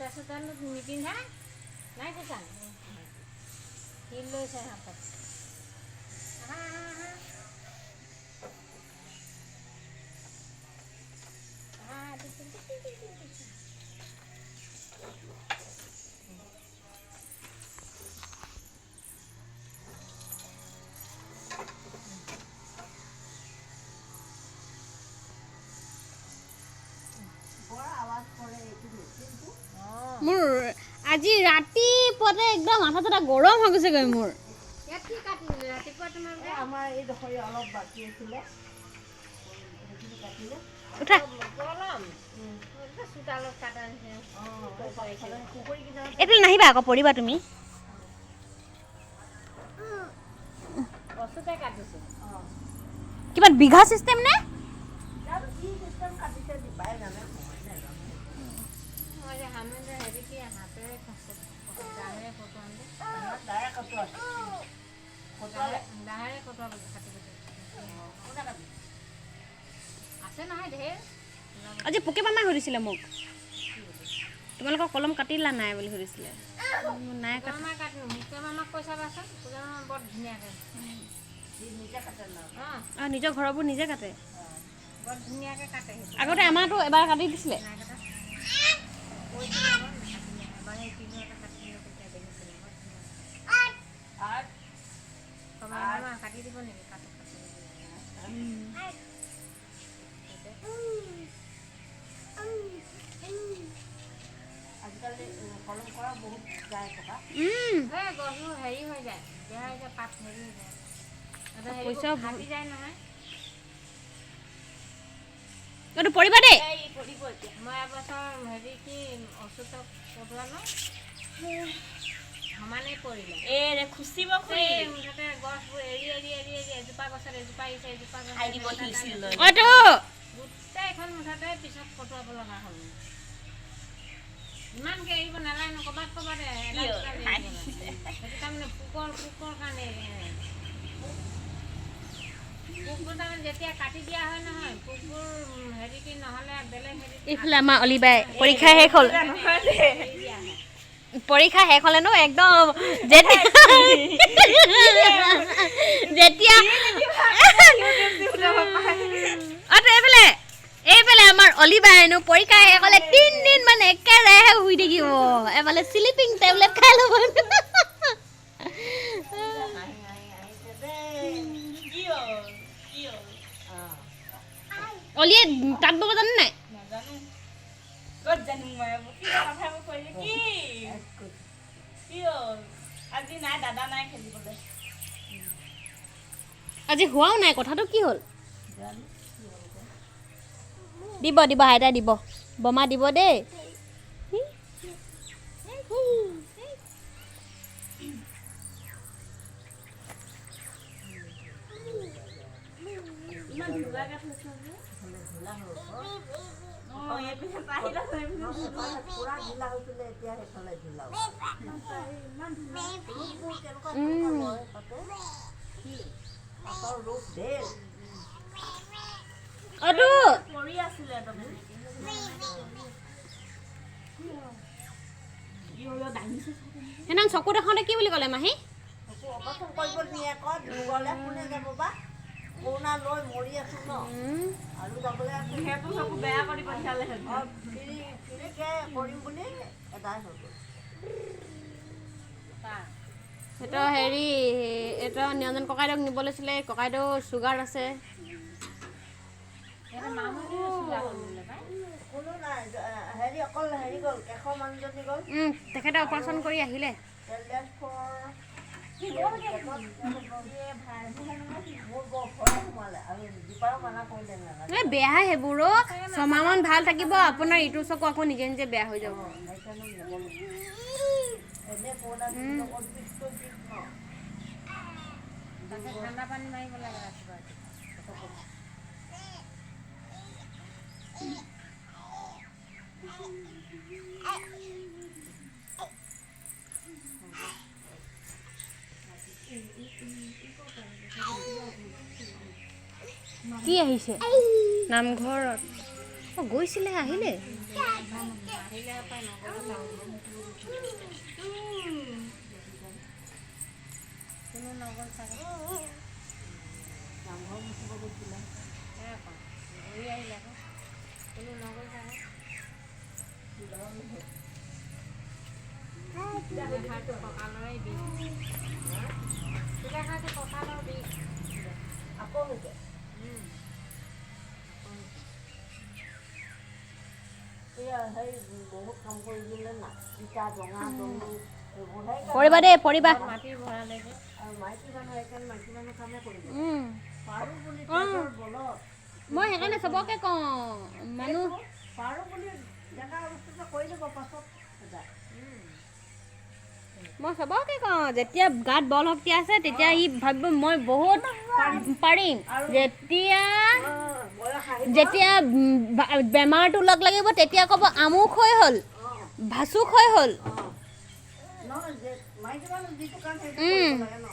জোতা নিপিন্ধা নাই কৈছা শিল লৈছে হাতত মোৰ আজি ৰাতি পৰে একদম মাথা চাথা গৰম হৈ গৈছে গৈ মোৰ ইয়াত কি কাটিলে ৰাতিপুৱা তোমালোকে আমাৰ এই দখৰি অলপ বাকি আছিলে কাটিলে উঠা গৰম চোতালত কাটা এইফালে নাহিবা আকৌ পৰিবা তুমি কচুতে কাটিছে কিবা বিঘা চিষ্টেম নে আজি পোকে মামাই সুধিছিলে মোক তোমালোকৰ কলম কাটিলা নাই বুলি সুধিছিলে নাই নিজৰ ঘৰবোৰ নিজে কাটে আগতে আমাৰতো এবাৰ কাটি দিছিলে কাটি দিব নেকি আজিকালি কলম কৰা বহুত যায় টকা গছবোৰ হেৰি হৈ যায় বেয়া হৈ যায় পাত হেৰি হৈ যায় পইচা ভাগি যায় নহয় এইটো পৰিবা দেই মই এবছৰ হেৰি কি অচুতক পঢ়োৱা ন সমানেই পৰিলে এই খুচিব মুঠতে গছবোৰ এৰি এৰি এৰি এৰি এজোপা গছত এজোপা আহিছে এজোপা গছত গোটেইখন মুঠতে পিছত কটোৱাব লগা হ'ল ইমানকে এৰিব নালাগে ন ক'ৰবাত ক'ৰবাত সেইটো তাৰমানে পোকৰ কাৰণে পোকবোৰ তাৰমানে যেতিয়া কাটি দিয়া হয় নহয় পোকবোৰ হেৰি কি নহ'লে বেলেগ হেৰি এইফালে আমাৰ অলিবাই পৰীক্ষা শেষ হ'ল পৰীক্ষা শেষ হ'লে ন একদম যেতিয়া এইফালে আমাৰ অলিবাই হেনো পৰীক্ষা শেষ হ'লে 3 দিন মান একেৰাহে শুই থাকিব এফালে স্লিপিং টেবলেট খাই ল'ব অলিয়ে তাঁত বব জানে নাই আজি হোৱাও নাই কথাটো কি হ'ল দিব দিব আইতাই দিব বমা দিব দেই সেইদিনা চকু দেখাওঁতে কি বুলি ক'লে মাহী কৰোণা লৈ মৰি আছো ন আৰু যাবলৈ সেইটো চকু বেয়া কৰি পঠিয়ালে ফ্ৰীকে কৰিম বুলি এটাই হৈ গ'ল সেইটো হেৰি এইটো নিৰঞ্জন ককাইদেউক নিব লৈছিলে ককাইদেউ চুগাৰ আছে কোনো নাই হেৰি অকল হেৰি গ'ল কেশৰ মানুহজনী গ'ল তেখেতে অপাৰেশ্যন কৰি আহিলে বেয়া সেইবোৰ 6 মাহমান ভাল থাকিব আপোনাৰ ইটো চকু আকৌ নিজে নিজে বেয়া হৈ যাব ঠাণ্ডা পানী মাৰিব লাগে ৰাতিপুৱা কি আহিছে নামঘৰত গৈছিলে আহিলে তেতিয়াৰ পৰাই নগ'লে কোনো নগ'ল চাগে নামঘৰ মুচিব গৈছিলে সেয়া আকৌ ঘূৰি আহিলে আকৌ কোনো নগ'ল চাগে দেখাটো কঁকালৰে বিষ দেখাটো কঁকালৰ বিষ আকৌ হৈছে এয়া সেই বহুত কাম কৰি দিলে না ইটা জঙা জঙি এইবোৰহে পৰিবা দেই পৰিবা মাটি ভৰালে যে আৰু মাইকী মানুহ সেইকাৰণে মাইকী মানুহ কামে কৰিব পাৰোঁ বুলি বলত মই সেইকাৰণে চবকে কওঁ মানুহ পাৰোঁ বুলি ডেকা অৱস্থাতে কৰি ল'ব পাছত যায় মই চবকে কওঁ যেতিয়া গাত বল শক্তি আছে তেতিয়া ই ভাবিব মই বহুত পাৰিম যেতিয়া যেতিয়া বেমাৰটো লগ লাগিব তেতিয়া ক'ব আমুক হৈ হ'ল ভাচুক হৈ হ'ল নহয় যে মাইকী মানুহ যিটো কাম সেইটো কৰিব লাগে ন